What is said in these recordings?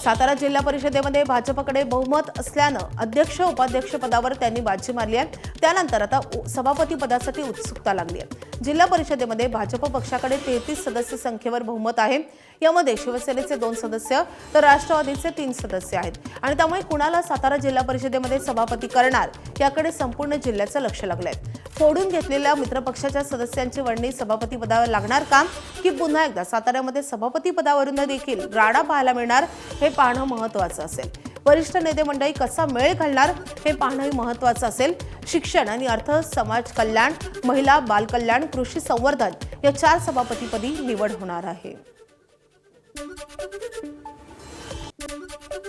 सातारा जिल्हा परिषदेमध्ये भाजपकडे बहुमत असल्यानं अध्यक्ष उपाध्यक्ष पदावर त्यांनी बाजी मारली आहे। त्यानंतर आता सभापती पदासाठी उत्सुकता लागली आहे। जिल्हा परिषदेमध्ये भाजप पक्षाकडे 33 सदस्य संख्येवर बहुमत आहे। यामध्ये शिवसेनेचे 2 सदस्य तर राष्ट्रवादीचे 3 सदस्य आहेत आणि त्यामुळे कुणाला सातारा जिल्हा परिषदेमध्ये सभापती करणार याकडे संपूर्ण जिल्ह्याचं लक्ष लागलंय। फोडून घेतलेल्या मित्रपक्षाच्या सदस्यांची वर्णी सभापती पदावर लागणार का की पुन्हा एकदा साताऱ्यामध्ये सभापती पदावरून देखील राडा पाहायला मिळणार हे पाहणं महत्त्वाचं असेल। वरिष्ठ नेते मंडळी कसा मेळ घालणार हे पाहणंही महत्त्वाचं असेल। शिक्षण आणि अर्थ, समाज कल्याण, महिला बाल कल्याण, कृषी संवर्धन या 4 सभापतीपदी निवड होणार आहे।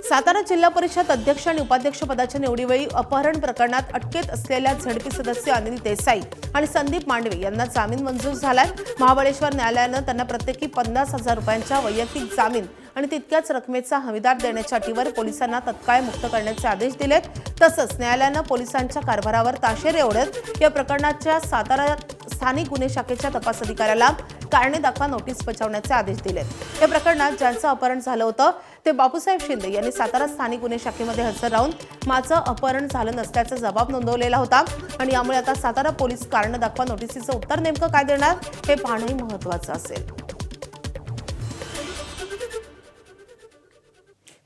सातारा जिल्हा परिषद अध्यक्ष आणि उपाध्यक्ष पदाच्या निवडीवेळी अपहरण प्रकरणात अटकेत असलेल्या झडपी सदस्य अनिल देसाई आणि संदीप मांडवे यांना जामीन मंजूर झालाय। महाबळेश्वर न्यायालयानं त्यांना प्रत्येकी 50,000 रुपयांचा वैयक्तिक जामीन आणि तितक्याच रकमेचा हमीदार देण्याच्या अटीवर पोलिसांना तत्काळ मुक्त करण्याचे आदेश दिलेत। तसंच न्यायालयानं पोलिसांच्या कारभारावर ताशेरे ओढत या प्रकरणाच्या सातारा स्थानिक गुन्हे शाखेच्या तपास अधिकाऱ्याला कारणे दाखवा नोटीस बजावण्याचे आदेश दिलेत। या प्रकरणात ज्यांचं अपहरण झालं होतं ते बापूसाहेब शिंदे यांनी सातारा स्थानिक गुन्हे शाखेमध्ये हजर राहून माझं अपहरण झालं नसल्याचा जबाब नोंदवलेला होता आणि यामुळे आता सातारा पोलीस कारणे दाखवा नोटीसचं उत्तर नेमकं काय देणार हे पाहणंही महत्त्वाचं असेल।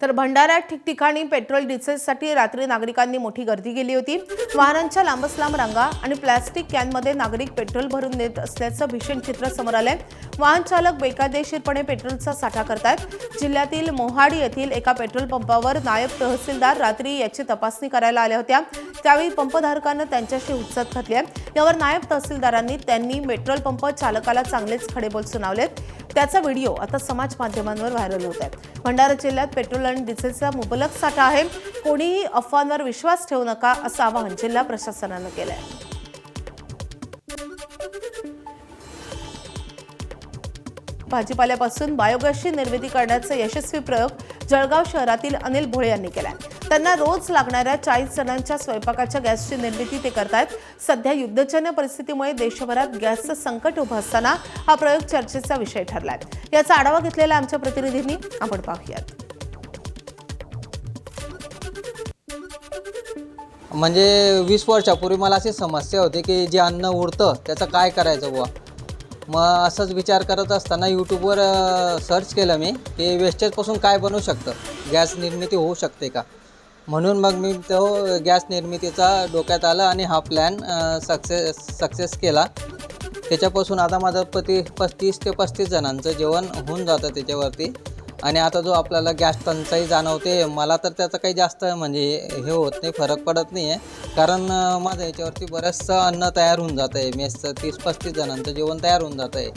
तर भंडाऱ्यात ठिकठिकाणी पेट्रोल डिझेलसाठी रात्री नागरिकांनी मोठी गर्दी केली होती। वाहनांच्या लांबच लांब रांगा आणि प्लास्टिक कॅनमध्ये नागरिक पेट्रोल भरून नेत असल्याचं भीषण चित्र समोर आलंय। वाहन चालक बेकायदेशीरपणे पेट्रोलचा साठा करतायत। जिल्ह्यातील मोहाडी येथील एका पेट्रोल पंपावर नायब तहसीलदार रात्री याची तपासणी करायला आल्या होत्या। त्यावेळी पंपधारकांना त्यांच्याशी हुज्जत घातली आहे। यावर नायब तहसीलदारांनी त्यांनी पेट्रोल पंप चालकाला चांगलेच खडेबोल सुनावलेत। त्याचा व्हिडिओ आता समाज माध्यमांवर व्हायरल होत आहे। भंडारा जिल्ह्यात पेट्रोल आणि डिझेलचा मुबलक साठा आहे। कोणीही अफवांवर विश्वास ठेवू नका असं आवाहन जिल्हा प्रशासनानं केलंय। भाजीपाल्यापासून बायोगॅसची निर्मिती करण्याचा यशस्वी प्रयोग जळगाव शहरातील अनिल भोळे यांनी केलाय। त्यांना रोज लागणाऱ्या 40 जणांच्या स्वयंपाकाच्या गॅसची निर्मिती ते करतायत। सध्या युद्धजन्य परिस्थितीमुळे देशभरात गॅसचं संकट उभं असताना हा प्रयोग चर्चेचा विषय ठरलाय। याचा आढावा घेतलेला आमच्या प्रतिनिधींनी आपण पाहूयात। म्हणजे 20 वर्षापूर्वी मला अशी समस्या होती की जे अन्न उरतं त्याचं काय करायचं बुवा। मग असंच विचार करत असताना यूट्यूबवर सर्च केलं मी की वेस्टेजपासून काय बनवू शकतं, गॅस निर्मिती होऊ शकते का। म्हणून मग मी तो गॅस निर्मितीचा डोक्यात आलं आणि हा प्लॅन सक्सेस केला। त्याच्यापासून आता माझं 30 ते 35 जणांचं जेवण होऊन जातं त्याच्यावरती। आणि आता जो आपल्याला गॅस टंचाई जाणवते मला तर त्याचं काही जास्त म्हणजे हे होत नाही, फरक पडत नाही आहे। कारण माझं याच्यावरती बरंचसं अन्न तयार होऊन जातं आहे। मेसचं 30-35 जणांचं जेवण तयार होऊन जातं आहे।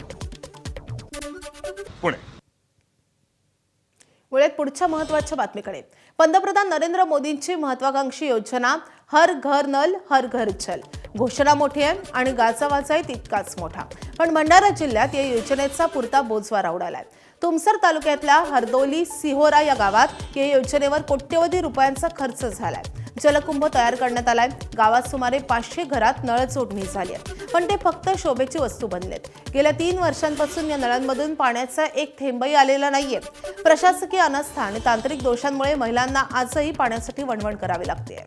वेळेत पुढच्या महत्त्वाच्या बातमीकडे। पंतप्रधान नरेंद्र मोदींची महत्त्वाकांक्षी योजना हर घर नल हर घर जल घोषणा मोठी आहे आणि गाजावाजाही तितकाच मोठा। पण भंडारा जिल्ह्यात या योजनेचा पुरता बोजवारा उडालाय। तुमसर तालुक्यातल्या हरदोली सिहोरा या गावात या योजनेवर कोट्यवधी रुपयांचा खर्च झालाय। जलकुंभ तयार करण्यात आलाय। गावात सुमारे 500 घरात नळ जोडणी झाली आहे, पण ते फक्त शोभेची वस्तू बनलेत। गेल्या 3 वर्षांपासून या नळांमधून पाण्याचा एक थेंबही आलेला नाहीये। प्रशासकीय अनास्था आणि तांत्रिक दोषांमुळे महिलांना आजही पाण्यासाठी वणवण करावी लागते।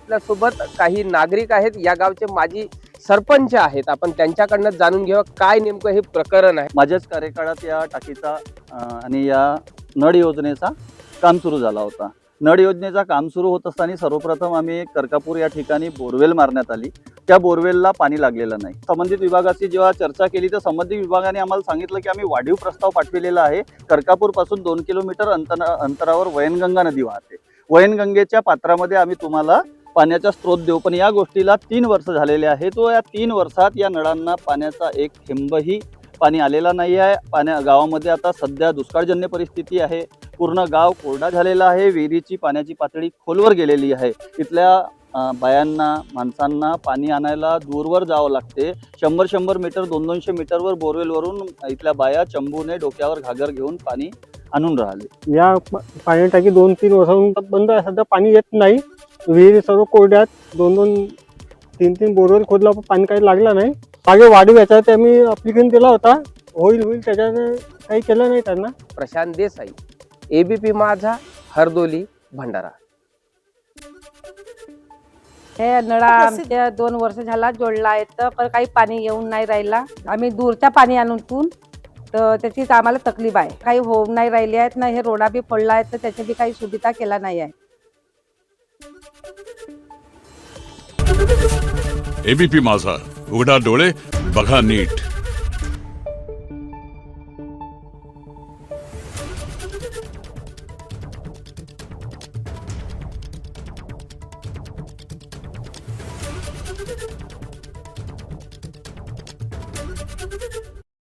आपल्यासोबत काही नागरिक आहेत, या गावचे माजी सरपंच आहेत। आपण त्यांच्याकडनं जाणून घेऊ काय नेमकं हे प्रकरण आहे। माझ्याच कार्यकाळात या टाकीचा आणि या नळ योजनेचा काम सुरू झाला होता। नळ योजनेचा काम सुरू होत असताना सर्वप्रथम आम्ही करकापूर या ठिकाणी बोरवेल मारण्यात आली। त्या बोरवेलला पाणी लागलेलं नाही। संबंधित विभागाशी जेव्हा चर्चा केली तर संबंधित विभागाने आम्हाला सांगितलं की आम्ही वाढीव प्रस्ताव पाठविलेला आहे। करकापूर पासून 2 किलोमीटर अंतरावर वैनगंगा नदी वाहते। वैनगंगेच्या पात्रामध्ये आम्ही तुम्हाला पाण्याचा स्रोत देऊ, पण या गोष्टीला 3 वर्ष झालेले आहेत। व या 3 वर्षात या नळांना पाण्याचा एक थेंबही पाणी आलेला नाही आहे। गावामध्ये आता सध्या दुष्काळजन्य परिस्थिती आहे। पूर्ण गाव कोरडा झालेला आहे। विहिरीची पाण्याची पातळी खोलवर गेलेली आहे। इथल्या बायांना माणसांना पाणी आणायला दूरवर जावं लागते। 100 मीटर 200 मीटरवर बोरवेलवरून इथल्या बाया चंबूने डोक्यावर घागर घेऊन पाणी आणून राहिले। या पाणी टाकी 2-3 वर्षांपासून बंद आहे। सध्या पाणी येत नाही। विहिरी सर्व कोरड्यात 2-2, 3-3 बोरवेल खोदला पण पाणी काही लागलं नाही। मागे वाढीव याच्यात आम्ही ॲप्लिकेशन दिला होता, होईल त्याच्यानं काही केलं नाही त्यांना. प्रशांत देसाई, ABP माझा, हरदोली, भंडारा. हे नळा आमच्या 2 वर्ष झाला जोडला आहे तर पण काही पाणी येऊन नाही राहिला. आम्ही दूरच्या पाणी आणून तर त्याचीच आम्हाला तकलीफ आहे. काही होऊन नाही राहिली आहेत ना. हे रोडा बी फोडला आहे तर त्याची बी काही सुविधा केला नाही आहे. ABP माझा, उघडा डोळे बघा नीट.